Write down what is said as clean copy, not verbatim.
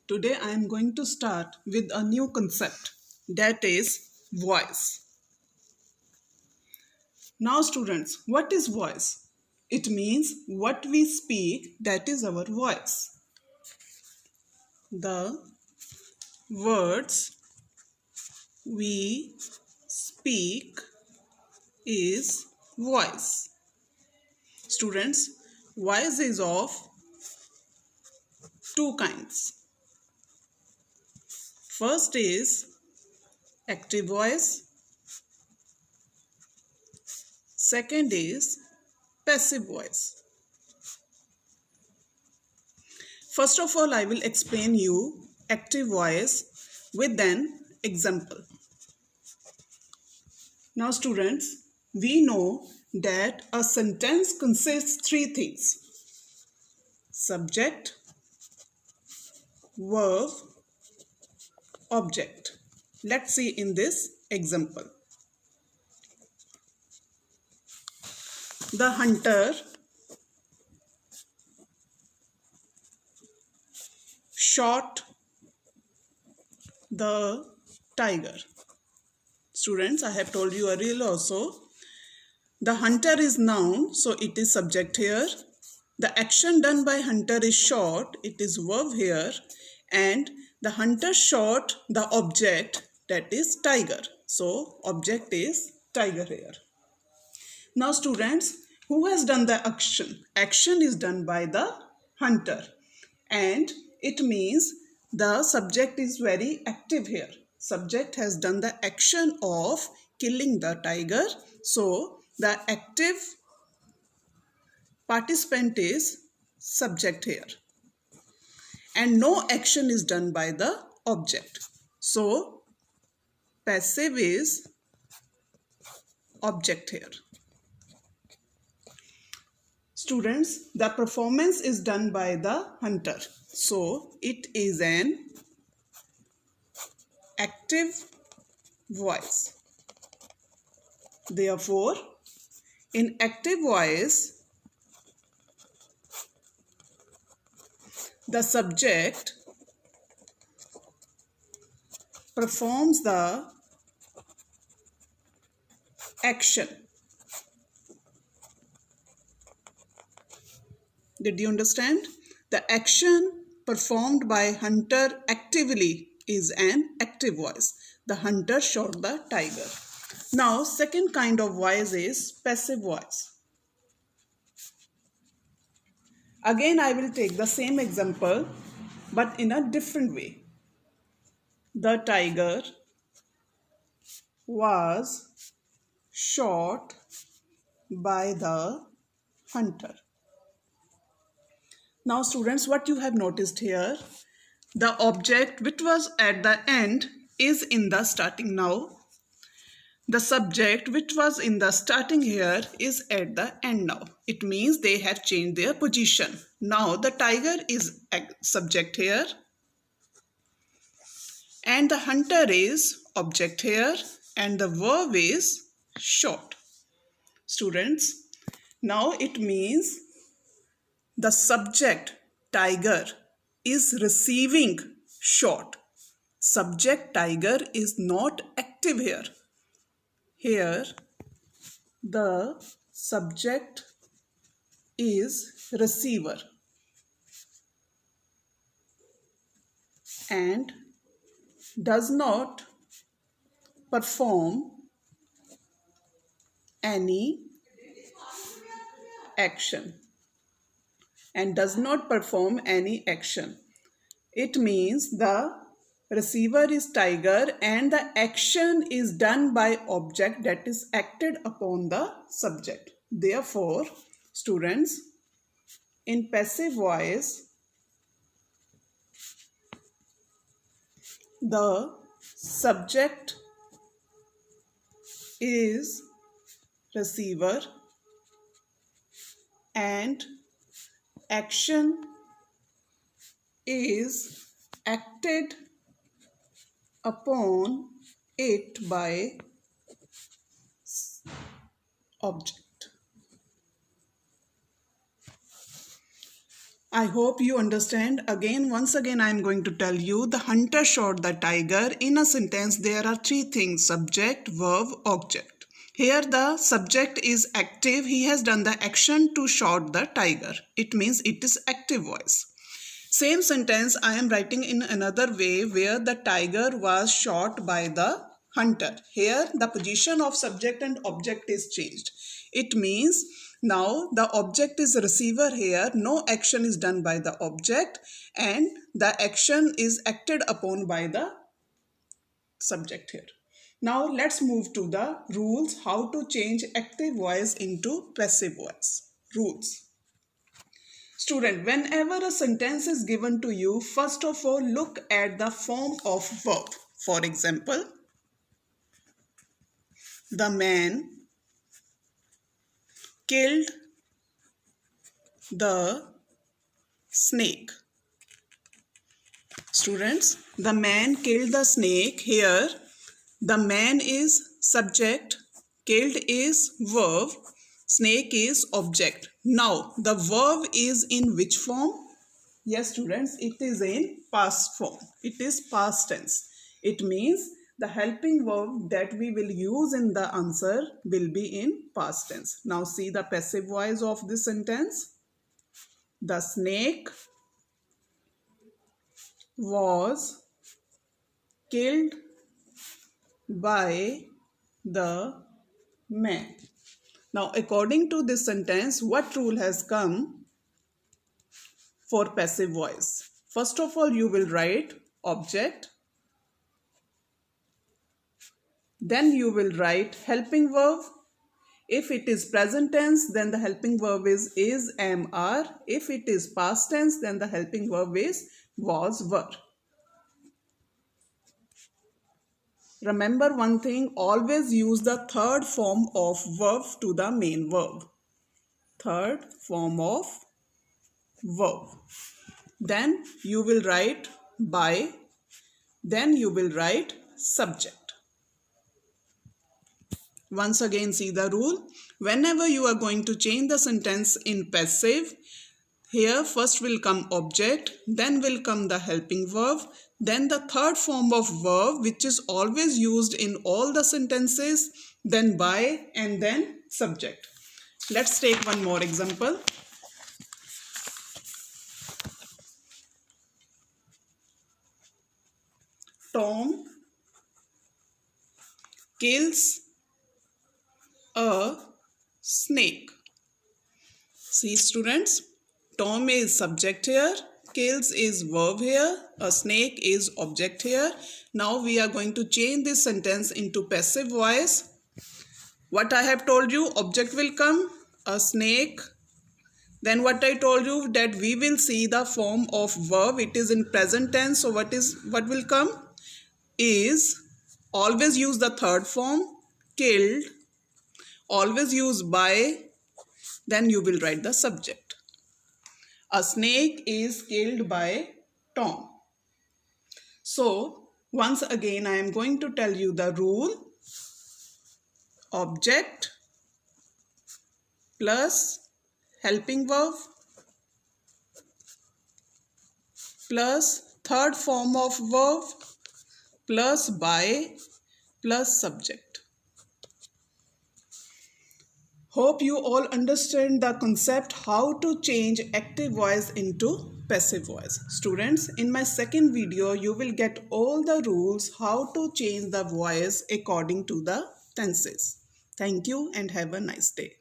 Today I am going to start with a new concept, that is voice. Now students, what is voice? It means what we speak, that is our voice. The words we speak is voice. Students, voice is of two kinds. First is active voice. Second is passive voice. First of all, I will explain you active voice with an example. Now students, we know that a sentence consists three things: subject, verb, object. Let's see in this example. The hunter shot the tiger. Students, I have told you earlier also, the hunter is noun, so it is subject here. The action done by hunter is shot, it is verb here. And the hunter shot the object, that is tiger. So object is tiger here. Now students, who has done the action? Action is done by the hunter. And it means the subject is very active here. Subject has done the action of killing the tiger. So the active participant is subject here. And no action is done by the object. So passive is object here. Students, the performance is done by the hunter. So it is an active voice. Therefore, in active voice, the subject performs the action. Did you understand? The action performed by hunter actively is an active voice. The hunter shot the tiger. Now, second kind of voice is passive voice. Again, I will take the same example, but in a different way. The tiger was shot by the hunter. Now students, what you have noticed here, the object which was at the end is in the starting now. The subject which was in the starting here is at the end now. It means they have changed their position. Now the tiger is subject here and the hunter is object here and the verb is shot. Students, now it means the subject tiger is receiving shot. Subject tiger is not active here. Here the subject is receiver and does not perform any action. And does not perform any action. It means the receiver is tiger and the action is done by object, that is acted upon the subject. Therefore, students, in passive voice, the subject is receiver and action is acted upon it by object. I hope you understand. Once again, I am going to tell you the hunter shot the tiger. In a sentence, there are three things: subject, verb, object. Here the subject is active. He has done the action to shot the tiger. It means it is active voice. Same sentence I am writing in another way where the tiger was shot by the hunter. Here the position of subject and object is changed. It means now the object is receiver here. No action is done by the object and the action is acted upon by the subject here. Now let's move to the rules, how to change active voice into passive voice. Rules. Student, whenever a sentence is given to you, first of all look at the form of verb. For example, the man killed the snake. Students, the man killed the snake. Here, the man is subject, killed is verb, snake is object. Now, the verb is in which form? Yes, students, it is in past form. It is past tense. It means the helping verb that we will use in the answer will be in past tense. Now, see the passive voice of this sentence. The snake was killed by the man. Now, according to this sentence, what rule has come for passive voice? First of all, you will write object. Then you will write helping verb. If it is present tense, then the helping verb is, am, are. If it is past tense, then the helping verb is, was, were. Remember one thing, always use the third form of verb to the main verb. Third form of verb. Then you will write by. Then you will write subject. Once again, see the rule. Whenever you are going to change the sentence in passive, here first will come object, then will come the helping verb, then the third form of verb which is always used in all the sentences, then by, and then subject. Let's take one more example. Tom kills a snake. See students, Tom is subject here, kills is verb here, a snake is object here. Now we are going to change this sentence into passive voice. What I have told you, object will come, a snake. Then what I told you, that we will see the form of verb. It is in present tense. So what will come is, always use the third form, killed. Always use by, then you will write the subject. A snake is killed by Tom. So, once again I am going to tell you the rule. Object plus helping verb plus third form of verb plus by plus subject. Hope you all understand the concept how to change active voice into passive voice. Students, in my second video, you will get all the rules how to change the voice according to the tenses. Thank you and have a nice day.